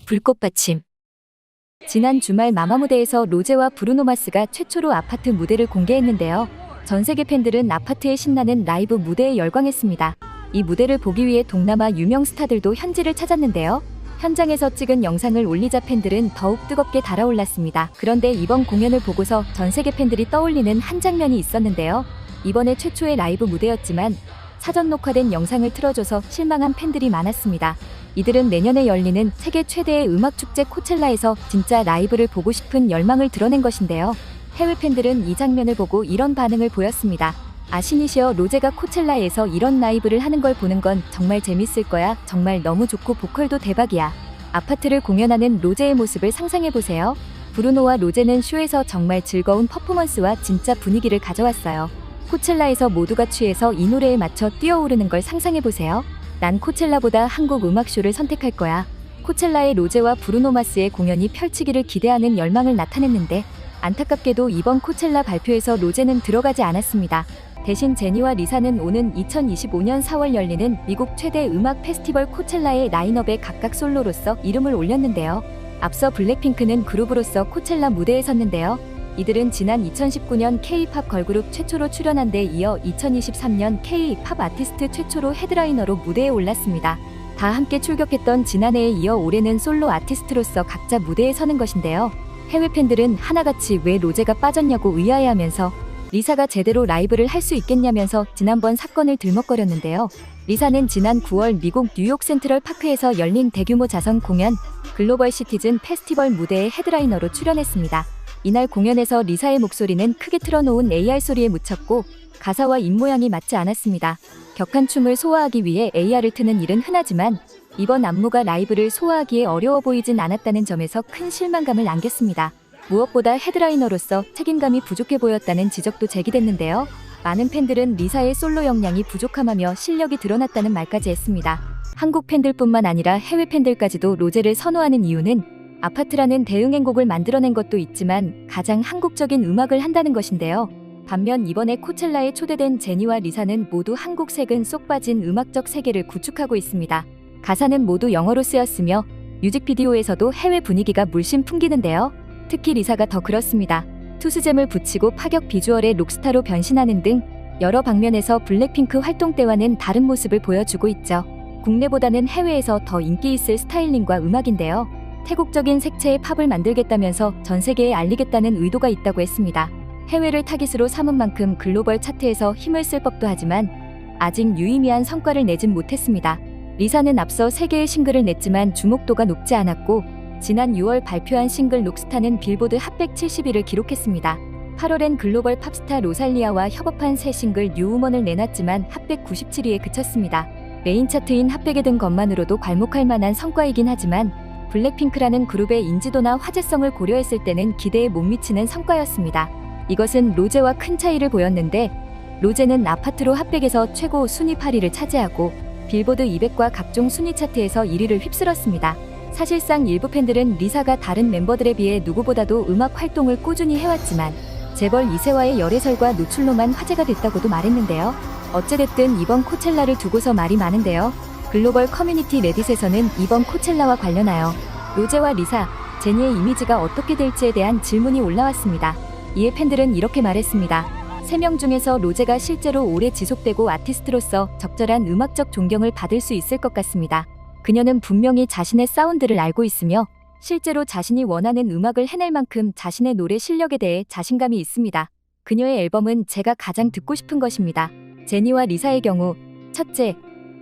불꽃 받침. 지난 주말 마마무대에서 로제와 브루노 마스가 최초로 아파트 무대를 공개했는데요. 전 세계 팬들은 아파트의 신나는 라이브 무대에 열광했습니다. 이 무대를 보기 위해 동남아 유명 스타들도 현지를 찾았는데요. 현장에서 찍은 영상을 올리자 팬들은 더욱 뜨겁게 달아올랐습니다. 그런데 이번 공연을 보고서 전 세계 팬들이 떠올리는 한 장면이 있었는데요. 이번에 최초의 라이브 무대였지만 사전 녹화된 영상을 틀어줘서 실망한 팬들이 많았습니다. 이들은 내년에 열리는 세계 최대의 음악축제 코첼라에서 진짜 라이브를 보고 싶은 열망을 드러낸 것인데요. 해외 팬들은 이 장면을 보고 이런 반응을 보였습니다. 아시니시여, 로제가 코첼라에서 이런 라이브를 하는 걸 보는 건 정말 재밌을 거야. 정말 너무 좋고 보컬도 대박이야. 아파트를 공연하는 로제의 모습을 상상해보세요. 브루노와 로제는 쇼에서 정말 즐거운 퍼포먼스와 진짜 분위기를 가져왔어요. 코첼라에서 모두가 취해서 이 노래에 맞춰 뛰어오르는 걸 상상해보세요. 난 코첼라보다 한국 음악쇼를 선택할 거야. 코첼라의 로제와 브루노 마스의 공연이 펼치기를 기대하는 열망을 나타냈는데 안타깝게도 이번 코첼라 발표에서 로제는 들어가지 않았습니다. 대신 제니와 리사는 오는 2025년 4월 열리는 미국 최대 음악 페스티벌 코첼라의 라인업에 각각 솔로로서 이름을 올렸는데요. 앞서 블랙핑크는 그룹으로서 코첼라 무대에 섰는데요. 이들은 지난 2019년 K-팝 걸그룹 최초로 출연한 데 이어 2023년 K-팝 아티스트 최초로 헤드라이너로 무대에 올랐습니다. 다 함께 출격했던 지난해에 이어 올해는 솔로 아티스트로서 각자 무대에 서는 것인데요. 해외 팬들은 하나같이 왜 로제가 빠졌냐고 의아해하면서 리사가 제대로 라이브를 할 수 있겠냐면서 지난번 사건을 들먹거렸는데요. 리사는 지난 9월 미국 뉴욕 센트럴 파크에서 열린 대규모 자선 공연 글로벌 시티즌 페스티벌 무대에 헤드라이너로 출연했습니다. 이날 공연에서 리사의 목소리는 크게 틀어놓은 AR 소리에 묻혔고 가사와 입모양이 맞지 않았습니다. 격한 춤을 소화하기 위해 AR을 트는 일은 흔하지만 이번 안무가 라이브를 소화하기에 어려워 보이진 않았다는 점에서 큰 실망감을 안겼습니다. 무엇보다 헤드라이너로서 책임감이 부족해 보였다는 지적도 제기됐는데요. 많은 팬들은 리사의 솔로 역량이 부족함하며 실력이 드러났다는 말까지 했습니다. 한국 팬들뿐만 아니라 해외 팬들까지도 로제를 선호하는 이유는 아파트라는 대응행곡을 만들어낸 것도 있지만 가장 한국적인 음악을 한다는 것인데요. 반면 이번에 코첼라에 초대된 제니와 리사는 모두 한국색은 쏙 빠진 음악적 세계를 구축하고 있습니다. 가사는 모두 영어로 쓰였으며 뮤직비디오에서도 해외 분위기가 물씬 풍기는데요. 특히 리사가 더 그렇습니다. 투스잼을 붙이고 파격 비주얼의 록스타로 변신하는 등 여러 방면에서 블랙핑크 활동 때와는 다른 모습을 보여주고 있죠. 국내보다는 해외에서 더 인기 있을 스타일링과 음악인데요. 태국적인 색채의 팝을 만들겠다면서 전 세계에 알리겠다는 의도가 있다고 했습니다. 해외를 타깃으로 삼은 만큼 글로벌 차트에서 힘을 쓸 법도 하지만 아직 유의미한 성과를 내진 못했습니다. 리사는 앞서 3개의 싱글을 냈지만 주목도가 높지 않았고 지난 6월 발표한 싱글 록스타는 빌보드 핫100 70위를 기록했습니다. 8월엔 글로벌 팝스타 로살리아와 협업한 새 싱글 뉴우먼을 내놨지만 핫100 97위에 그쳤습니다. 메인 차트인 핫100에 든 것만으로도 괄목할 만한 성과이긴 하지만 블랙핑크라는 그룹의 인지도나 화제성을 고려했을 때는 기대에 못 미치는 성과였습니다. 이것은 로제와 큰 차이를 보였는데 로제는 아파트로 핫100에서 최고 순위 8위를 차지하고 빌보드 200과 각종 순위 차트에서 1위를 휩쓸었습니다. 사실상 일부 팬들은 리사가 다른 멤버들에 비해 누구보다도 음악 활동을 꾸준히 해왔지만 재벌 2세와의 열애설과 노출로만 화제가 됐다고도 말했는데요. 어찌됐든 이번 코첼라를 두고서 말이 많은데요. 글로벌 커뮤니티 레딧에서는 이번 코첼라와 관련하여 로제와 리사, 제니의 이미지가 어떻게 될지에 대한 질문이 올라왔습니다. 이에 팬들은 이렇게 말했습니다. 3명 중에서 로제가 실제로 오래 지속되고 아티스트로서 적절한 음악적 존경을 받을 수 있을 것 같습니다. 그녀는 분명히 자신의 사운드를 알고 있으며 실제로 자신이 원하는 음악을 해낼 만큼 자신의 노래 실력에 대해 자신감이 있습니다. 그녀의 앨범은 제가 가장 듣고 싶은 것입니다. 제니와 리사의 경우 첫째,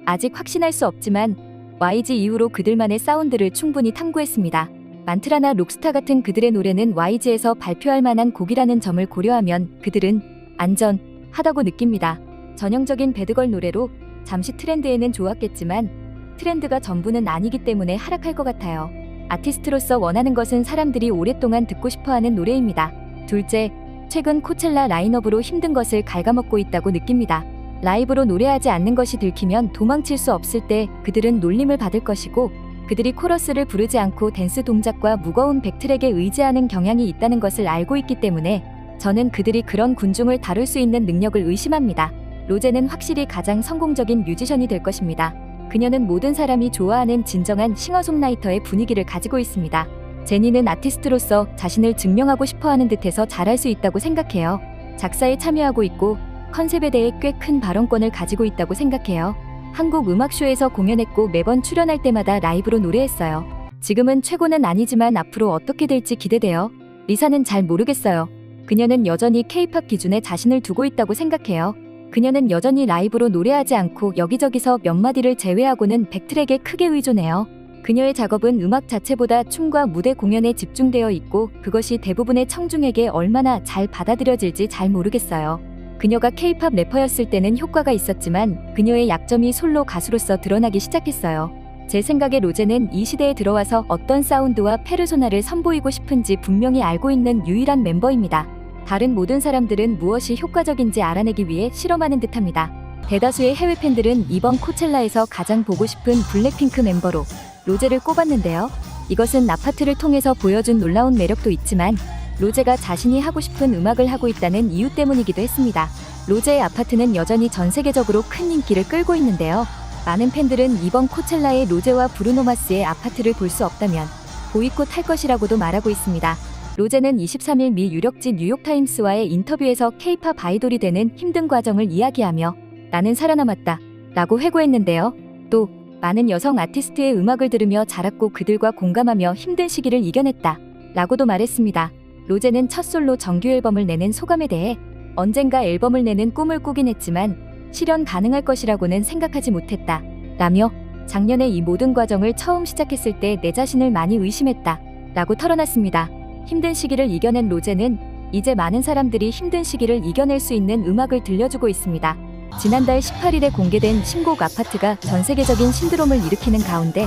아직 확신할 수 없지만 YG 이후로 그들만의 사운드를 충분히 탐구했습니다. 만트라나 록스타 같은 그들의 노래는 YG에서 발표할 만한 곡이라는 점을 고려하면 그들은 안전하다고 느낍니다. 전형적인 배드걸 노래로 잠시 트렌드에는 좋았겠지만 트렌드가 전부는 아니기 때문에 하락할 것 같아요. 아티스트로서 원하는 것은 사람들이 오랫동안 듣고 싶어하는 노래입니다. 둘째, 최근 코첼라 라인업으로 힘든 것을 갉아먹고 있다고 느낍니다. 라이브로 노래하지 않는 것이 들키면 도망칠 수 없을 때 그들은 놀림을 받을 것이고 그들이 코러스를 부르지 않고 댄스 동작과 무거운 백트랙에 의지하는 경향이 있다는 것을 알고 있기 때문에 저는 그들이 그런 군중을 다룰 수 있는 능력을 의심합니다. 로제는 확실히 가장 성공적인 뮤지션이 될 것입니다. 그녀는 모든 사람이 좋아하는 진정한 싱어송라이터의 분위기를 가지고 있습니다. 제니는 아티스트로서 자신을 증명하고 싶어하는 듯해서 잘할 수 있다고 생각해요. 작사에 참여하고 있고 컨셉에 대해 꽤 큰 발언권을 가지고 있다고 생각해요. 한국 음악쇼에서 공연했고 매번 출연할 때마다 라이브로 노래했어요. 지금은 최고는 아니지만 앞으로 어떻게 될지 기대돼요. 리사는 잘 모르겠어요. 그녀는 여전히 K-팝 기준에 자신을 두고 있다고 생각해요. 그녀는 여전히 라이브로 노래하지 않고 여기저기서 몇 마디를 제외하고는 백트랙에 크게 의존해요. 그녀의 작업은 음악 자체보다 춤과 무대 공연에 집중되어 있고 그것이 대부분의 청중에게 얼마나 잘 받아들여질지 잘 모르겠어요. 그녀가 K-팝 래퍼였을 때는 효과가 있었지만 그녀의 약점이 솔로 가수로서 드러나기 시작했어요. 제 생각에 로제는 이 시대에 들어와서 어떤 사운드와 페르소나를 선보이고 싶은지 분명히 알고 있는 유일한 멤버입니다. 다른 모든 사람들은 무엇이 효과적인지 알아내기 위해 실험하는 듯합니다. 대다수의 해외 팬들은 이번 코첼라에서 가장 보고 싶은 블랙핑크 멤버로 로제를 꼽았는데요. 이것은 아파트를 통해서 보여준 놀라운 매력도 있지만 로제가 자신이 하고 싶은 음악을 하고 있다는 이유 때문이기도 했습니다. 로제의 아파트는 여전히 전 세계적으로 큰 인기를 끌고 있는데요. 많은 팬들은 이번 코첼라의 로제와 브루노 마스의 아파트를 볼 수 없다면 보이콧할 것이라고도 말하고 있습니다. 로제는 23일 미 유력지 뉴욕타임스와의 인터뷰에서 K-팝 아이돌이 되는 힘든 과정을 이야기하며 나는 살아남았다 라고 회고했는데요. 또 많은 여성 아티스트의 음악을 들으며 자랐고 그들과 공감하며 힘든 시기를 이겨냈다 라고도 말했습니다. 로제는 첫 솔로 정규 앨범을 내는 소감에 대해 언젠가 앨범을 내는 꿈을 꾸긴 했지만 실현 가능할 것이라고는 생각하지 못했다 라며 작년에 이 모든 과정을 처음 시작했을 때 내 자신을 많이 의심했다 라고 털어놨습니다. 힘든 시기를 이겨낸 로제는 이제 많은 사람들이 힘든 시기를 이겨낼 수 있는 음악을 들려주고 있습니다. 지난달 18일에 공개된 신곡 아파트가 전 세계적인 신드롬을 일으키는 가운데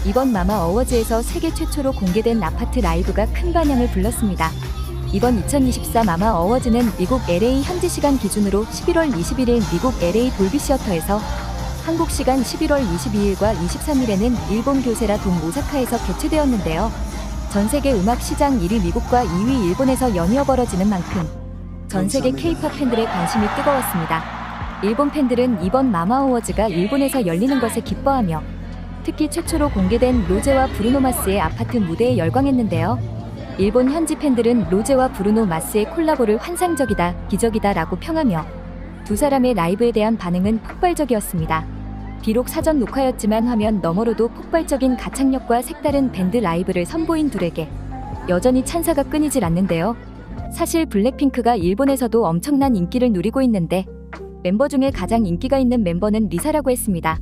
이번 마마 어워즈에서 세계 최초로 공개된 아파트 라이브가 큰 반향을 불렀습니다. 이번 2024 마마 어워즈는 미국 LA 현지 시간 기준으로 11월 21일 미국 LA 돌비 시어터에서 한국 시간 11월 22일과 23일에는 일본 교세라 돔 오사카에서 개최되었는데요. 전 세계 음악 시장 1위 미국과 2위 일본에서 연이어 벌어지는 만큼 전 세계 K-팝 팬들의 관심이 뜨거웠습니다. 일본 팬들은 이번 마마 어워즈가 일본에서 열리는 것에 기뻐하며 특히 최초로 공개된 로제와 브루노 마스의 아파트 무대에 열광했는데요. 일본 현지 팬들은 로제와 브루노 마스의 콜라보를 환상적이다, 기적이다 라고 평하며 두 사람의 라이브에 대한 반응은 폭발적이었습니다. 비록 사전 녹화였지만 화면 너머로도 폭발적인 가창력과 색다른 밴드 라이브를 선보인 둘에게 여전히 찬사가 끊이질 않는데요. 사실 블랙핑크가 일본에서도 엄청난 인기를 누리고 있는데 멤버 중에 가장 인기가 있는 멤버는 리사라고 했습니다.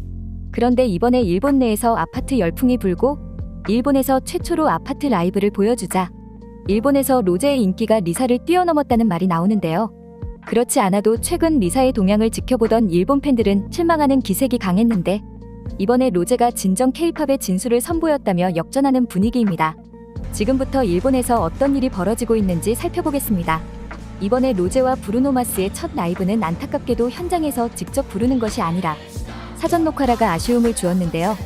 그런데 이번에 일본 내에서 아파트 열풍이 불고 일본에서 최초로 아파트 라이브를 보여주자 일본에서 로제의 인기가 리사를 뛰어넘었다는 말이 나오는데요. 그렇지 않아도 최근 리사의 동향을 지켜보던 일본 팬들은 실망하는 기색이 강했는데 이번에 로제가 진정 K-팝의 진수를 선보였다며 역전하는 분위기입니다. 지금부터 일본에서 어떤 일이 벌어지고 있는지 살펴보겠습니다. 이번에 로제와 브루노 마스의 첫 라이브는 안타깝게도 현장에서 직접 부르는 것이 아니라 사전 녹화라가 아쉬움을 주었는데요.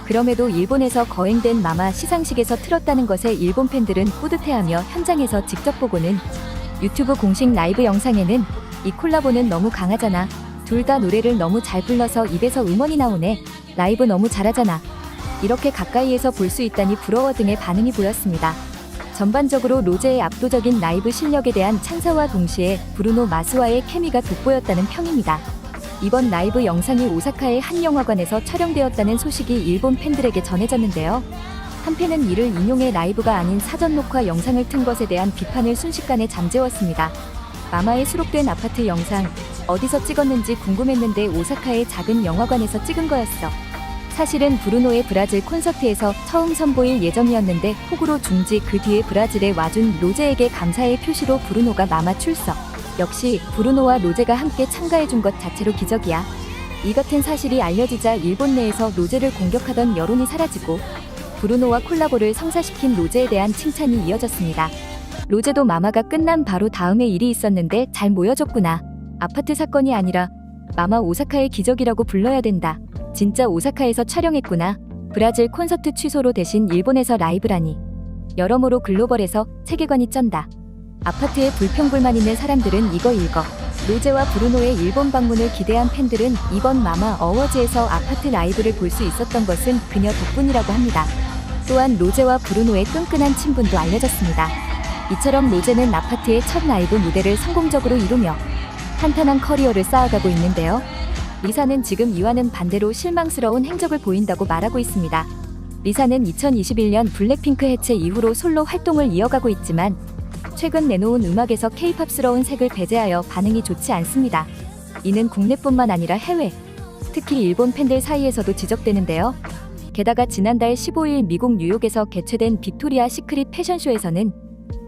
그럼에도 일본에서 거행된 마마 시상식에서 틀었다는 것에 일본 팬들은 뿌듯해하며 현장에서 직접 보고는 유튜브 공식 라이브 영상에는 이 콜라보는 너무 강하잖아. 둘 다 노래를 너무 잘 불러서 입에서 음원이 나오네. 라이브 너무 잘하잖아. 이렇게 가까이에서 볼 수 있다니 부러워 등의 반응이 보였습니다. 전반적으로 로제의 압도적인 라이브 실력에 대한 찬사와 동시에 브루노 마스와의 케미가 돋보였다는 평입니다. 이번 라이브 영상이 오사카의 한 영화관에서 촬영되었다는 소식이 일본 팬들에게 전해졌는데요. 한 팬은 이를 인용해 라이브가 아닌 사전 녹화 영상을 튼 것에 대한 비판을 순식간에 잠재웠습니다. 마마에 수록된 아파트 영상, 어디서 찍었는지 궁금했는데 오사카의 작은 영화관에서 찍은 거였어. 사실은 브루노의 브라질 콘서트에서 처음 선보일 예정이었는데 폭우로 중지, 그 뒤에 브라질에 와준 로제에게 감사의 표시로 브루노가 마마 출석. 역시 브루노와 로제가 함께 참가해준 것 자체로 기적이야. 이 같은 사실이 알려지자 일본 내에서 로제를 공격하던 여론이 사라지고 브루노와 콜라보를 성사시킨 로제에 대한 칭찬이 이어졌습니다. 로제도 마마가 끝난 바로 다음에 일이 있었는데 잘 모여줬구나. 아파트 사건이 아니라 마마 오사카의 기적이라고 불러야 된다. 진짜 오사카에서 촬영했구나. 브라질 콘서트 취소로 대신 일본에서 라이브라니. 여러모로 글로벌에서 세계관이 쩐다. 아파트에 불평불만 있는 사람들은 이거 읽어. 로제와 브루노의 일본 방문을 기대한 팬들은 이번 마마 어워즈에서 아파트 라이브를 볼 수 있었던 것은 그녀 덕분이라고 합니다. 또한 로제와 브루노의 끈끈한 친분도 알려졌습니다. 이처럼 로제는 아파트의 첫 라이브 무대를 성공적으로 이루며 탄탄한 커리어를 쌓아가고 있는데요. 리사는 지금 이와는 반대로 실망스러운 행적을 보인다고 말하고 있습니다. 리사는 2021년 블랙핑크 해체 이후로 솔로 활동을 이어가고 있지만 최근 내놓은 음악에서 케이팝스러운 색을 배제하여 반응이 좋지 않습니다. 이는 국내뿐만 아니라 해외, 특히 일본 팬들 사이에서도 지적되는데요. 게다가 지난달 15일 미국 뉴욕에서 개최된 빅토리아 시크릿 패션쇼에서는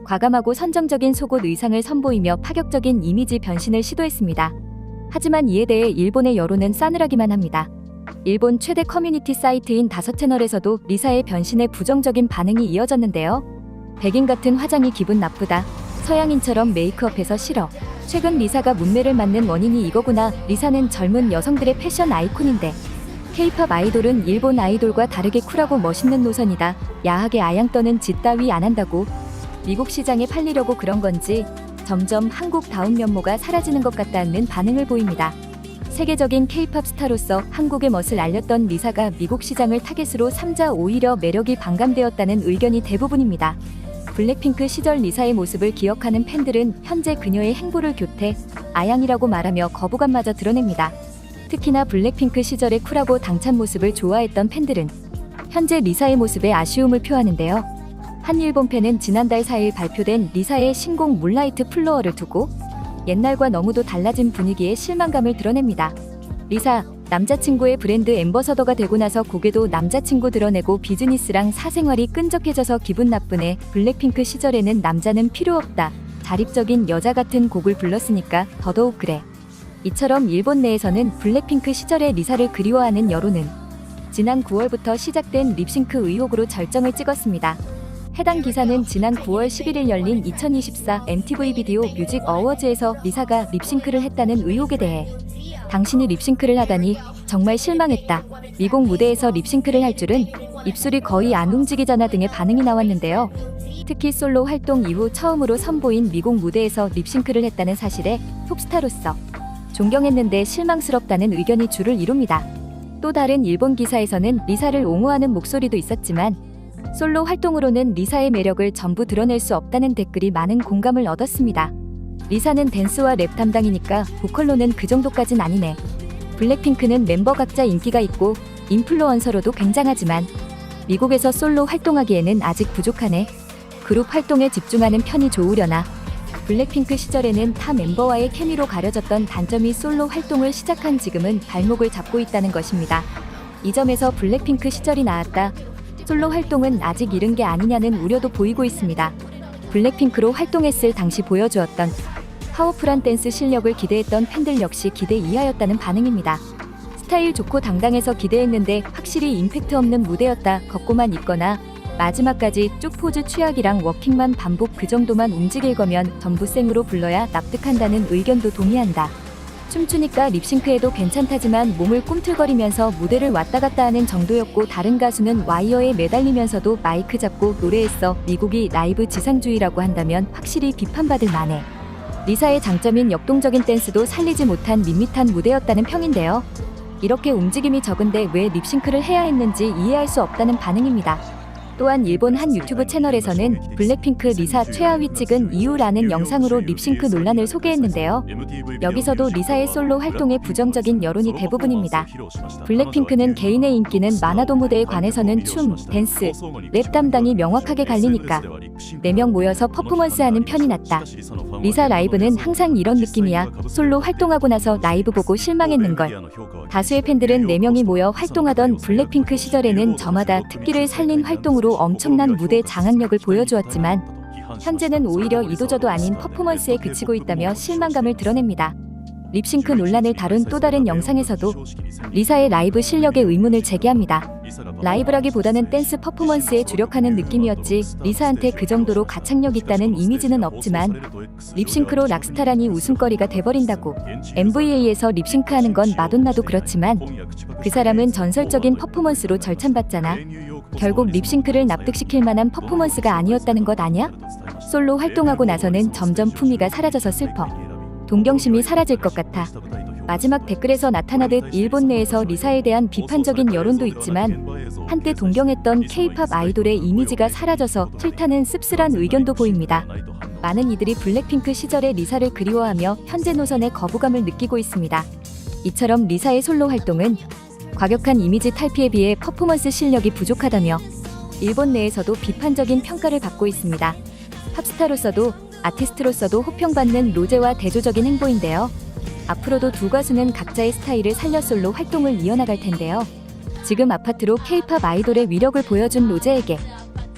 과감하고 선정적인 속옷 의상을 선보이며 파격적인 이미지 변신을 시도했습니다. 하지만 이에 대해 일본의 여론은 싸늘하기만 합니다. 일본 최대 커뮤니티 사이트인 5채널에서도 리사의 변신에 부정적인 반응이 이어졌는데요. 백인 같은 화장이 기분 나쁘다. 서양인처럼 메이크업해서 싫어. 최근 리사가 문매를 맞는 원인이 이거구나. 리사는 젊은 여성들의 패션 아이콘인데 K-팝 아이돌은 일본 아이돌과 다르게 쿨하고 멋있는 노선이다. 야하게 아양 떠는 짓 따위 안 한다고. 미국 시장에 팔리려고 그런 건지 점점 한국다운 면모가 사라지는 것 같다는 반응을 보입니다. 세계적인 K-팝 스타로서 한국의 멋을 알렸던 리사가 미국 시장을 타겟으로 삼자 오히려 매력이 반감되었다는 의견이 대부분입니다. 블랙핑크 시절 리사의 모습을 기억하는 팬들은 현재 그녀의 행보를 교태, 아양이라고 말하며 거부감마저 드러냅니다. 특히나 블랙핑크 시절의 쿨하고 당찬 모습을 좋아했던 팬들은 현재 리사의 모습에 아쉬움을 표하는데요. 한 일본 팬은 지난달 4일 발표된 리사의 신곡 문라이트 플로어를 두고 옛날과 너무도 달라진 분위기에 실망감을 드러냅니다. 리사, 남자친구의 브랜드 앰버서더가 되고 나서 곡에도 남자친구 드러내고 비즈니스랑 사생활이 끈적해져서 기분 나쁘네. 블랙핑크 시절에는 남자는 필요 없다. 자립적인 여자 같은 곡을 불렀으니까 더더욱 그래. 이처럼 일본 내에서는 블랙핑크 시절의 리사를 그리워하는 여론은 지난 9월부터 시작된 립싱크 의혹으로 절정을 찍었습니다. 해당 기사는 지난 9월 11일 열린 2024 MTV 비디오 뮤직 어워즈에서 리사가 립싱크를 했다는 의혹에 대해 당신이 립싱크를 하다니 정말 실망했다. 미국 무대에서 립싱크를 할 줄은 입술이 거의 안 움직이잖아 등의 반응이 나왔는데요. 특히 솔로 활동 이후 처음으로 선보인 미국 무대에서 립싱크를 했다는 사실에 톱스타로서 존경했는데 실망스럽다는 의견이 주를 이룹니다. 또 다른 일본 기사에서는 리사를 옹호하는 목소리도 있었지만 솔로 활동으로는 리사의 매력을 전부 드러낼 수 없다는 댓글이 많은 공감을 얻었습니다. 리사는 댄스와 랩 담당이니까 보컬로는 그 정도까진 아니네. 블랙핑크는 멤버 각자 인기가 있고 인플루언서로도 굉장하지만 미국에서 솔로 활동하기에는 아직 부족하네. 그룹 활동에 집중하는 편이 좋으려나. 블랙핑크 시절에는 타 멤버와의 케미로 가려졌던 단점이 솔로 활동을 시작한 지금은 발목을 잡고 있다는 것입니다. 이 점에서 블랙핑크 시절이 나았다. 솔로 활동은 아직 이른 게 아니냐는 우려도 보이고 있습니다. 블랙핑크로 활동했을 당시 보여주었던 파워풀한 댄스 실력을 기대했던 팬들 역시 기대 이하였다는 반응입니다. 스타일 좋고 당당해서 기대했는데 확실히 임팩트 없는 무대였다. 걷고만 있거나 마지막까지 쭉 포즈 취하기랑 워킹만 반복 그 정도만 움직일 거면 전부 생으로 불러야 납득한다는 의견도 동의한다. 춤추니까 립싱크해도 괜찮다지만 몸을 꿈틀거리면서 무대를 왔다 갔다 하는 정도였고 다른 가수는 와이어에 매달리면서도 마이크 잡고 노래했어. 미국이 라이브 지상주의라고 한다면 확실히 비판받을 만해. 리사의 장점인 역동적인 댄스도 살리지 못한 밋밋한 무대였다는 평인데요. 이렇게 움직임이 적은데 왜 립싱크를 해야 했는지 이해할 수 없다는 반응입니다. 또한 일본 한 유튜브 채널에서는 블랙핑크 리사 최하위 찍은 이유라는 영상으로 립싱크 논란을 소개했는데요. 여기서도 리사의 솔로 활동에 부정적인 여론이 대부분입니다. 블랙핑크는 개인의 인기는 많아도 무대에 관해서는 춤, 댄스, 랩 담당이 명확하게 갈리니까 4명 모여서 퍼포먼스하는 편이 낫다. 리사 라이브는 항상 이런 느낌이야. 솔로 활동하고 나서 라이브 보고 실망했는걸. 다수의 팬들은 4명이 모여 활동하던 블랙핑크 시절에는 저마다 특기를 살린 활동으로 엄청난 무대 장악력을 보여주었지만 현재는 오히려 이도저도 아닌 퍼포먼스에 그치고 있다며 실망감을 드러냅니다. 립싱크 논란을 다룬 또 다른 영상에서도 리사의 라이브 실력에 의문을 제기합니다. 라이브라기보다는 댄스 퍼포먼스에 주력하는 느낌이었지 리사한테 그 정도로 가창력 있다는 이미지는 없지만 립싱크로 락스타라니 웃음거리가 돼버린다고. MVA에서 립싱크하는 건 마돈나도 그렇지만 그 사람은 전설적인 퍼포먼스로 절찬받잖아. 결국 립싱크를 납득시킬 만한 퍼포먼스가 아니었다는 것 아냐? 솔로 활동하고 나서는 점점 품위가 사라져서 슬퍼. 동경심이 사라질 것 같아. 마지막 댓글에서 나타나듯 일본 내에서 리사에 대한 비판적인 여론도 있지만 한때 동경했던 K-팝 아이돌의 이미지가 사라져서 싫다는 씁쓸한 의견도 보입니다. 많은 이들이 블랙핑크 시절의 리사를 그리워하며 현재 노선에 거부감을 느끼고 있습니다. 이처럼 리사의 솔로 활동은 과격한 이미지 탈피에 비해 퍼포먼스 실력이 부족하다며 일본 내에서도 비판적인 평가를 받고 있습니다. 팝스타로서도 아티스트로서도 호평받는 로제와 대조적인 행보인데요. 앞으로도 두 가수는 각자의 스타일을 살려 솔로 활동을 이어나갈 텐데요. 지금 아파트로 K-팝 아이돌의 위력을 보여준 로제에게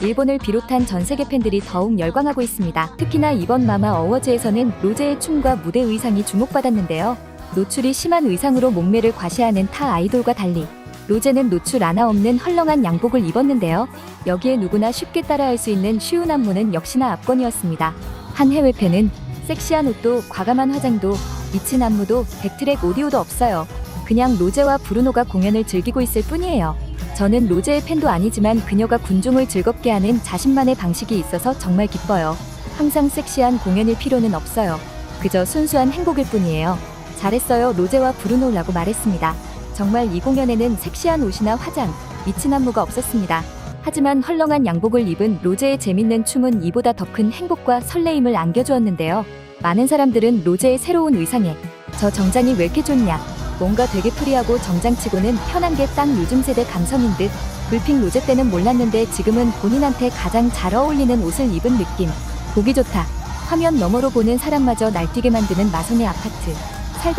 일본을 비롯한 전 세계 팬들이 더욱 열광하고 있습니다. 특히나 이번 마마 어워즈에서는 로제의 춤과 무대 의상이 주목받았는데요. 노출이 심한 의상으로 몸매를 과시하는 타 아이돌과 달리 로제는 노출 하나 없는 헐렁한 양복을 입었는데요. 여기에 누구나 쉽게 따라할 수 있는 쉬운 안무는 역시나 압권이었습니다. 한 해외 팬은 섹시한 옷도 과감한 화장도 미친 안무도 백트랙 오디오도 없어요. 그냥 로제와 브루노가 공연을 즐기고 있을 뿐이에요. 저는 로제의 팬도 아니지만 그녀가 군중을 즐겁게 하는 자신만의 방식이 있어서 정말 기뻐요. 항상 섹시한 공연일 필요는 없어요. 그저 순수한 행복일 뿐이에요. 잘했어요 로제와 브루노라고 말했습니다. 정말 이 공연에는 섹시한 옷이나 화장, 미친 안무가 없었습니다. 하지만 헐렁한 양복을 입은 로제의 재밌는 춤은 이보다 더 큰 행복과 설레임을 안겨주었는데요. 많은 사람들은 로제의 새로운 의상에 저 정장이 왜 이렇게 좋냐, 뭔가 되게 프리하고 정장치고는 편한 게 딱 요즘 세대 감성인 듯, 불핑 로제 때는 몰랐는데 지금은 본인한테 가장 잘 어울리는 옷을 입은 느낌, 보기 좋다, 화면 너머로 보는 사람마저 날뛰게 만드는 마성의 아파트.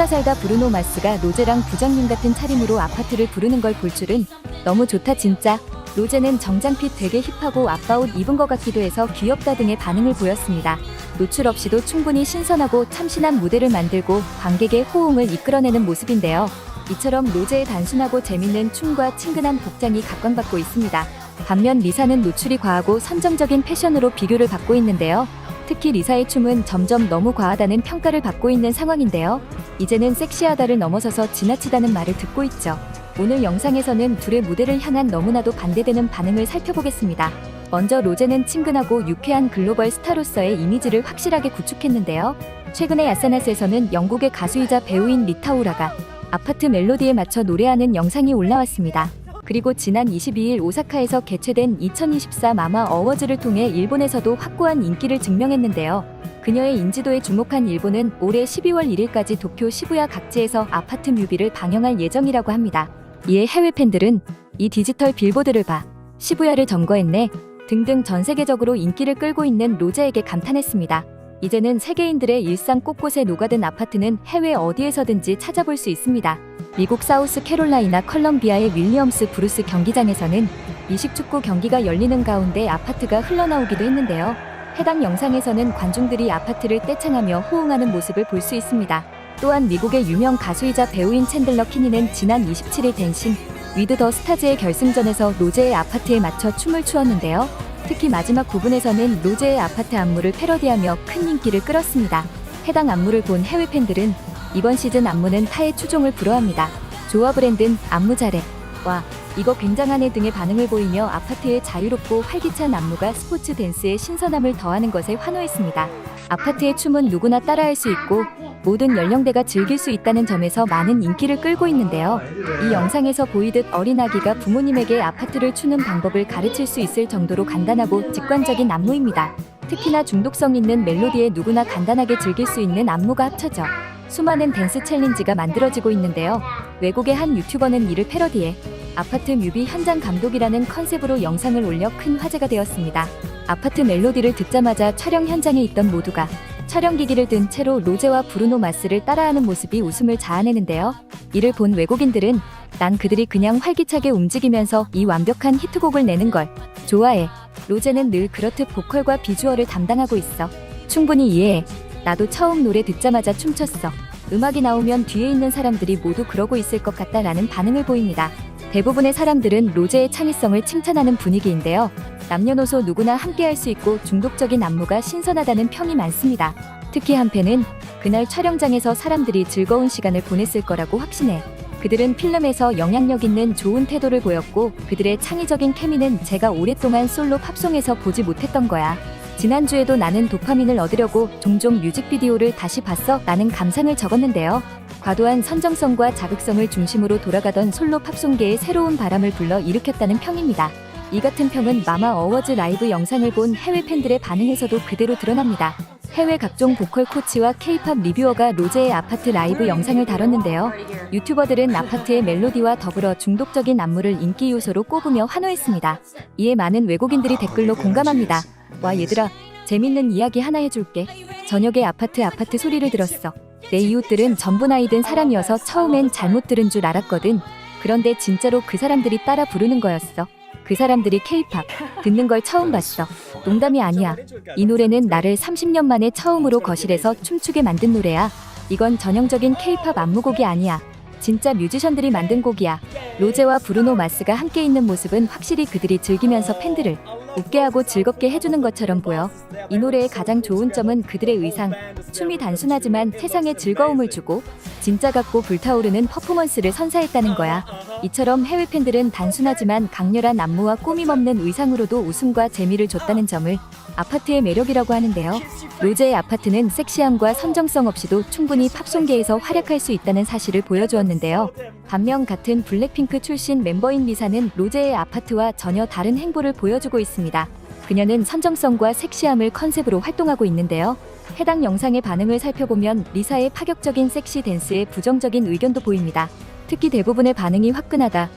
살다 브루노 마스가 로제랑 부장님 같은 차림으로 아파트를 부르는 걸 볼 줄은 너무 좋다 진짜. 로제는 정장핏 되게 힙하고 아빠 옷 입은 것 같기도 해서 귀엽다 등의 반응을 보였습니다. 노출 없이도 충분히 신선하고 참신한 무대를 만들고 관객의 호응을 이끌어내는 모습인데요. 이처럼 로제의 단순하고 재밌는 춤과 친근한 복장이 각광받고 있습니다. 반면 리사는 노출이 과하고 선정적인 패션으로 비교를 받고 있는데요. 특히 리사의 춤은 점점 너무 과하다는 평가를 받고 있는 상황인데요. 이제는 섹시하다를 넘어서서 지나치다는 말을 듣고 있죠. 오늘 영상에서는 둘의 무대를 향한 너무나도 반대되는 반응을 살펴보겠습니다. 먼저 로제는 친근하고 유쾌한 글로벌 스타로서의 이미지를 확실하게 구축했는데요. 최근에 야사나스에서는 영국의 가수이자 배우인 리타 오라가 아파트 멜로디에 맞춰 노래하는 영상이 올라왔습니다. 그리고 지난 22일 오사카에서 개최된 2024 마마 어워즈를 통해 일본에서도 확고한 인기를 증명했는데요. 그녀의 인지도에 주목한 일본은 올해 12월 1일까지 도쿄 시부야 각지에서 아파트 뮤비를 방영할 예정이라고 합니다. 이에 해외 팬들은 이 디지털 빌보드를 봐, 시부야를 점거했네 등등 전 세계적으로 인기를 끌고 있는 로제에게 감탄했습니다. 이제는 세계인들의 일상 곳곳에 녹아든 아파트는 해외 어디에서든지 찾아볼 수 있습니다. 미국 사우스 캐롤라이나 컬럼비아의 윌리엄스 브루스 경기장에서는 미식축구 경기가 열리는 가운데 아파트가 흘러나오기도 했는데요. 해당 영상에서는 관중들이 아파트를 떼창하며 호응하는 모습을 볼 수 있습니다. 또한 미국의 유명 가수이자 배우인 챈들러 키니는 지난 27일 댄싱 위드 더 스타즈의 결승전에서 로제의 아파트에 맞춰 춤을 추었는데요. 특히 마지막 부분에서는 로제의 아파트 안무를 패러디하며 큰 인기를 끌었습니다. 해당 안무를 본 해외 팬들은 이번 시즌 안무는 타의 추종을 불허합니다. 좋아 브랜든 안무 잘해, 와 이거 굉장하네 등의 반응을 보이며 아파트의 자유롭고 활기찬 안무가 스포츠 댄스의 신선함을 더하는 것에 환호했습니다. 아파트의 춤은 누구나 따라할 수 있고 모든 연령대가 즐길 수 있다는 점에서 많은 인기를 끌고 있는데요. 이 영상에서 보이듯 어린아기가 부모님에게 아파트를 추는 방법을 가르칠 수 있을 정도로 간단하고 직관적인 안무입니다. 특히나 중독성 있는 멜로디에 누구나 간단하게 즐길 수 있는 안무가 합쳐져 수많은 댄스 챌린지가 만들어지고 있는데요. 외국의 한 유튜버는 이를 패러디해 아파트 뮤비 현장 감독이라는 컨셉으로 영상을 올려 큰 화제가 되었습니다. 아파트 멜로디를 듣자마자 촬영 현장에 있던 모두가 촬영기기를 든 채로 로제와 브루노 마스를 따라하는 모습이 웃음을 자아내는데요. 이를 본 외국인들은 난 그들이 그냥 활기차게 움직이면서 이 완벽한 히트곡을 내는 걸 좋아해. 로제는 늘 그렇듯 보컬과 비주얼을 담당하고 있어. 충분히 이해해. 나도 처음 노래 듣자마자 춤췄어. 음악이 나오면 뒤에 있는 사람들이 모두 그러고 있을 것 같다라는 반응을 보입니다. 대부분의 사람들은 로제의 창의성을 칭찬하는 분위기인데요. 남녀노소 누구나 함께할 수 있고 중독적인 안무가 신선하다는 평이 많습니다. 특히 한 팬은 그날 촬영장에서 사람들이 즐거운 시간을 보냈을 거라고 확신해. 그들은 필름에서 영향력 있는 좋은 태도를 보였고 그들의 창의적인 케미는 제가 오랫동안 솔로 팝송에서 보지 못했던 거야. 지난주에도 나는 도파민을 얻으려고 종종 뮤직비디오를 다시 봤어 라는 감상을 적었는데요. 과도한 선정성과 자극성을 중심으로 돌아가던 솔로 팝송계에 새로운 바람을 불러 일으켰다는 평입니다. 이 같은 평은 마마 어워즈 라이브 영상을 본 해외 팬들의 반응에서도 그대로 드러납니다. 해외 각종 보컬 코치와 K-팝 리뷰어가 로제의 아파트 라이브 영상을 다뤘는데요. 유튜버들은 아파트의 멜로디와 더불어 중독적인 안무를 인기 요소로 꼽으며 환호했습니다. 이에 많은 외국인들이 댓글로 공감합니다. 와 얘들아, 재밌는 이야기 하나 해줄게. 저녁에 아파트 소리를 들었어. 내 이웃들은 전부 나이 든 사람이어서 처음엔 잘못 들은 줄 알았거든. 그런데 진짜로 그 사람들이 따라 부르는 거였어. 그 사람들이 K-팝 듣는 걸 처음 봤어. 농담이 아니야. 이 노래는 나를 30년 만에 처음으로 거실에서 춤추게 만든 노래야. 이건 전형적인 K-팝 안무곡이 아니야. 진짜 뮤지션들이 만든 곡이야. 로제와 브루노 마스가 함께 있는 모습은 확실히 그들이 즐기면서 팬들을 웃게 하고 즐겁게 해주는 것처럼 보여. 이 노래의 가장 좋은 점은 그들의 의상. 춤이 단순하지만 세상에 즐거움을 주고 진짜 같고 불타오르는 퍼포먼스를 선사했다는 거야. 이처럼 해외 팬들은 단순하지만 강렬한 안무와 꾸밈없는 의상으로도 웃음과 재미를 줬다는 점을 아파트의 매력이라고 하는데요. 로제의 아파트는 섹시함과 선정성 없이도 충분히 팝송계에서 활약할 수 있다는 사실을 보여주었는데요. 반면 같은 블랙핑크 출신 멤버인 리사는 로제의 아파트와 전혀 다른 행보를 보여주고 있습니다. 그녀는 선정성과 섹시함을 컨셉으로 활동하고 있는데요. 해당 영상의 반응을 살펴보면 리사의 파격적인 섹시 댄스에 부정적인 의견도 보입니다. 특히 대부분의 반응이 화끈하다,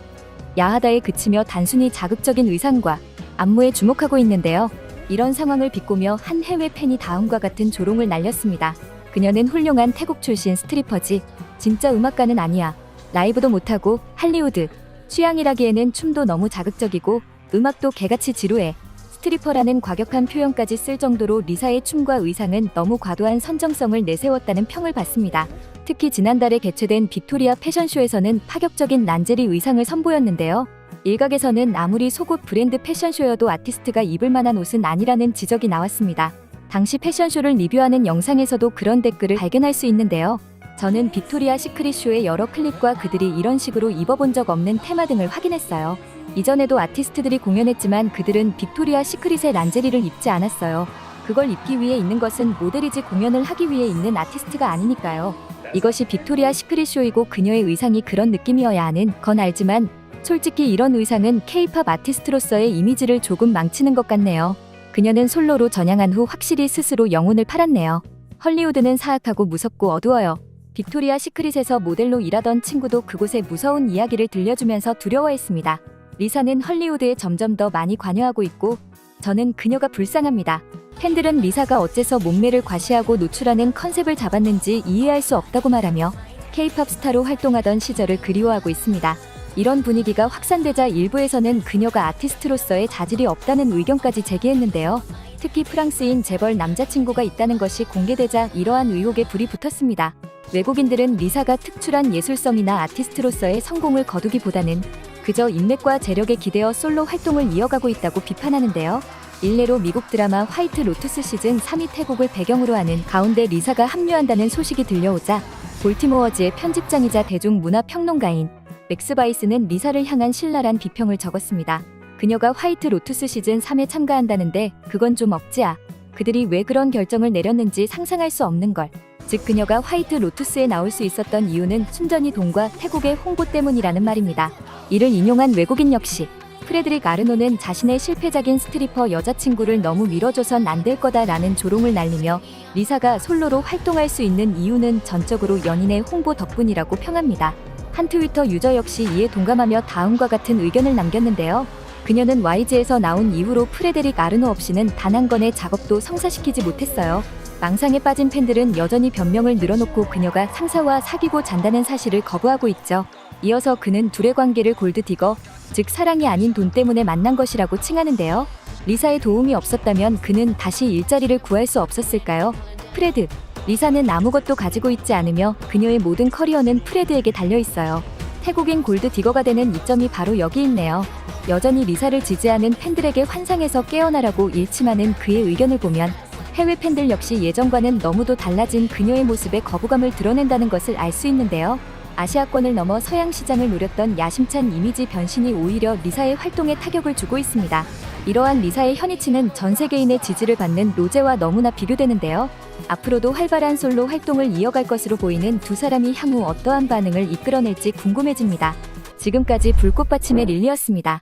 야하다에 그치며 단순히 자극적인 의상과 안무에 주목하고 있는데요. 이런 상황을 비꼬며 한 해외 팬이 다음과 같은 조롱을 날렸습니다. 그녀는 훌륭한 태국 출신 스트리퍼지. 진짜 음악가는 아니야. 라이브도 못하고 할리우드 취향이라기에는 춤도 너무 자극적이고 음악도 개같이 지루해. 스트리퍼라는 과격한 표현까지 쓸 정도로 리사의 춤과 의상은 너무 과도한 선정성을 내세웠다는 평을 받습니다. 특히 지난달에 개최된 빅토리아 패션쇼에서는 파격적인 란제리 의상을 선보였는데요. 일각에서는 아무리 속옷 브랜드 패션쇼여도 아티스트가 입을 만한 옷은 아니라는 지적이 나왔습니다. 당시 패션쇼를 리뷰하는 영상에서도 그런 댓글을 발견할 수 있는데요. 저는 빅토리아 시크릿 쇼의 여러 클립과 그들이 이런 식으로 입어본 적 없는 테마 등을 확인했어요. 이전에도 아티스트들이 공연했지만 그들은 빅토리아 시크릿의 란제리를 입지 않았어요. 그걸 입기 위해 있는 것은 모델이지 공연을 하기 위해 있는 아티스트가 아니니까요. 이것이 빅토리아 시크릿 쇼이고 그녀의 의상이 그런 느낌이어야 하는 건 알지만 솔직히 이런 의상은 K-팝 아티스트로서의 이미지를 조금 망치는 것 같네요. 그녀는 솔로로 전향한 후 확실히 스스로 영혼을 팔았네요. 헐리우드는 사악하고 무섭고 어두워요. 빅토리아 시크릿에서 모델로 일하던 친구도 그곳의 무서운 이야기를 들려주면서 두려워했습니다. 리사는 헐리우드에 점점 더 많이 관여하고 있고 저는 그녀가 불쌍합니다. 팬들은 리사가 어째서 몸매를 과시하고 노출하는 컨셉을 잡았는지 이해할 수 없다고 말하며 K-팝 스타로 활동하던 시절을 그리워하고 있습니다. 이런 분위기가 확산되자 일부에서는 그녀가 아티스트로서의 자질이 없다는 의견까지 제기했는데요. 특히 프랑스인 재벌 남자친구가 있다는 것이 공개되자 이러한 의혹에 불이 붙었습니다. 외국인들은 리사가 특출한 예술성이나 아티스트로서의 성공을 거두기보다는 그저 인맥과 재력에 기대어 솔로 활동을 이어가고 있다고 비판하는데요. 일례로 미국 드라마 화이트 로투스 시즌 3위 태국을 배경으로 하는 가운데 리사가 합류한다는 소식이 들려오자 볼티모어지의 편집장이자 대중문화평론가인 맥스 바이스는 리사를 향한 신랄한 비평을 적었습니다. 그녀가 화이트 로투스 시즌 3에 참가한다는데 그건 좀 억지야. 그들이 왜 그런 결정을 내렸는지 상상할 수 없는 걸. 즉 그녀가 화이트 로투스에 나올 수 있었던 이유는 순전히 돈과 태국의 홍보 때문이라는 말입니다. 이를 인용한 외국인 역시 프레드릭 아르노는 자신의 실패작인 스트리퍼 여자친구를 너무 밀어줘선 안 될 거다라는 조롱을 날리며 리사가 솔로로 활동할 수 있는 이유는 전적으로 연인의 홍보 덕분이라고 평합니다. 한 트위터 유저 역시 이에 동감하며 다음과 같은 의견을 남겼는데요. 그녀는 YG에서 나온 이후로 프레데릭 아르노 없이는 단 한 건의 작업도 성사시키지 못했어요. 망상에 빠진 팬들은 여전히 변명을 늘어놓고 그녀가 상사와 사귀고 잔다는 사실을 거부하고 있죠. 이어서 그는 둘의 관계를 골드디거, 즉 사랑이 아닌 돈 때문에 만난 것이라고 칭하는데요. 리사의 도움이 없었다면 그는 다시 일자리를 구할 수 없었을까요? 프레드, 리사는 아무것도 가지고 있지 않으며 그녀의 모든 커리어는 프레드에게 달려있어요. 태국인 골드디거가 되는 이점이 바로 여기 있네요. 여전히 리사를 지지하는 팬들에게 환상에서 깨어나라고 일침하는 그의 의견을 보면 해외 팬들 역시 예전과는 너무도 달라진 그녀의 모습에 거부감을 드러낸다는 것을 알 수 있는데요. 아시아권을 넘어 서양 시장을 노렸던 야심찬 이미지 변신이 오히려 리사의 활동에 타격을 주고 있습니다. 이러한 리사의 현위치는 전 세계인의 지지를 받는 로제와 너무나 비교되는데요. 앞으로도 활발한 솔로 활동을 이어갈 것으로 보이는 두 사람이 향후 어떠한 반응을 이끌어낼지 궁금해집니다. 지금까지 불꽃받침의 릴리였습니다.